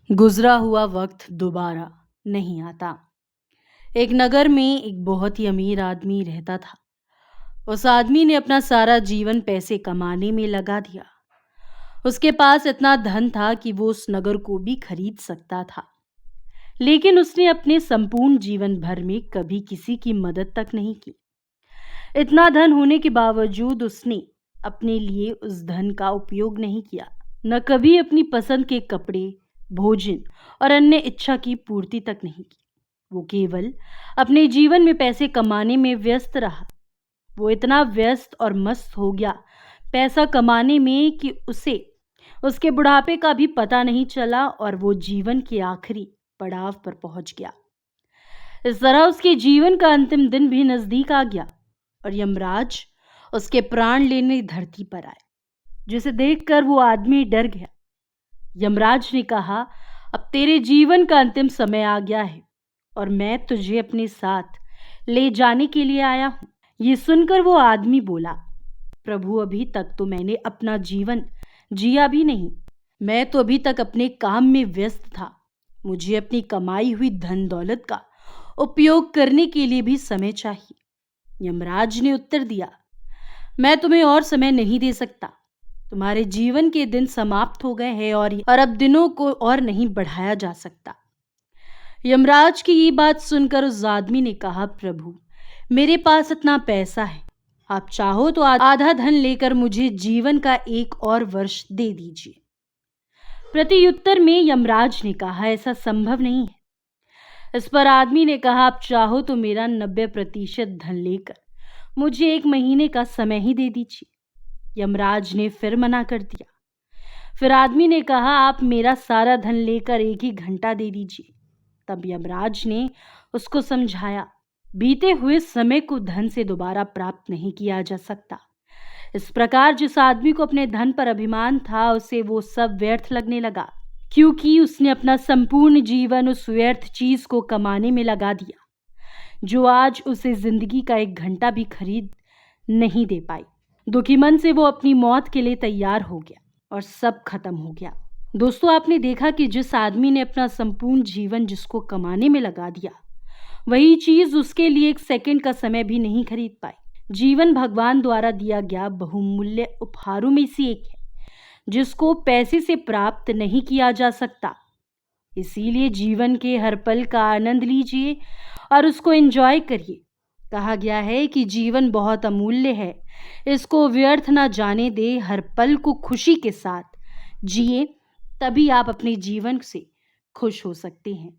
गुजरा हुआ वक्त दोबारा नहीं आता। एक नगर में एक बहुत ही अमीर आदमी रहता था। उस आदमी ने अपना सारा जीवन पैसे कमाने में लगा दिया। उसके पास इतना धन था कि वो उस नगर को भी खरीद सकता था, लेकिन उसने अपने संपूर्ण जीवन भर में कभी किसी की मदद तक नहीं की। इतना धन होने के बावजूद उसने अपने लिए उस धन का उपयोग नहीं किया, न कभी अपनी पसंद के कपड़े, भोजन और अन्य इच्छा की पूर्ति तक नहीं की। वो केवल अपने जीवन में पैसे कमाने में व्यस्त रहा। वो इतना व्यस्त और मस्त हो गया पैसा कमाने में कि उसे उसके बुढ़ापे का भी पता नहीं चला और वो जीवन के आखिरी पड़ाव पर पहुंच गया। इस तरह उसके जीवन का अंतिम दिन भी नजदीक आ गया और यमराज उसके प्राण लेने धरती पर आए, जिसे देखकर वो आदमी डर गया। यमराज ने कहा, अब तेरे जीवन का अंतिम समय आ गया है और मैं तुझे अपने साथ ले जाने के लिए आया हूं। ये सुनकर वो आदमी बोला, प्रभु, अभी तक तो मैंने अपना जीवन जिया भी नहीं। मैं तो अभी तक अपने काम में व्यस्त था। मुझे अपनी कमाई हुई धन दौलत का उपयोग करने के लिए भी समय चाहिए। यमराज ने उत्तर दिया, मैं तुम्हें और समय नहीं दे सकता। तुम्हारे जीवन के दिन समाप्त हो गए हैं और अब दिनों को और नहीं बढ़ाया जा सकता। यमराज की ये बात सुनकर उस आदमी ने कहा, प्रभु, मेरे पास इतना पैसा है, आप चाहो तो आधा धन लेकर मुझे जीवन का एक और वर्ष दे दीजिए। प्रत्युत्तर में यमराज ने कहा, ऐसा संभव नहीं है। इस पर आदमी ने कहा, आप चाहो तो मेरा 90% धन लेकर मुझे 1 महीने का समय ही दे दीजिए। यमराज ने फिर मना कर दिया। फिर आदमी ने कहा, आप मेरा सारा धन लेकर 1 ही घंटा दे दीजिए। तब यमराज ने उसको समझाया, बीते हुए समय को धन से दोबारा प्राप्त नहीं किया जा सकता। इस प्रकार जिस आदमी को अपने धन पर अभिमान था, उसे वो सब व्यर्थ लगने लगा, क्योंकि उसने अपना संपूर्ण जीवन उस व्यर्थ चीज को कमाने में लगा दिया, जो आज उसे जिंदगी का 1 घंटा भी खरीद नहीं दे पाई। दुखी मन से वो अपनी मौत के लिए तैयार हो गया और सब खत्म हो गया। दोस्तों, आपने देखा कि जिस आदमी ने अपना संपूर्ण जीवन जिसको कमाने में लगा दिया, वही चीज उसके लिए 1 सेकंड का समय भी नहीं खरीद पाई। जीवन भगवान द्वारा दिया गया बहुमूल्य उपहारों में से एक है, जिसको पैसे से प्राप्त नहीं किया जा सकता। इसीलिए जीवन के हर पल का आनंद लीजिए और उसको एंजॉय करिए। कहा गया है कि जीवन बहुत अमूल्य है, इसको व्यर्थ ना जाने दे, हर पल को खुशी के साथ जिए, तभी आप अपने जीवन से खुश हो सकते हैं।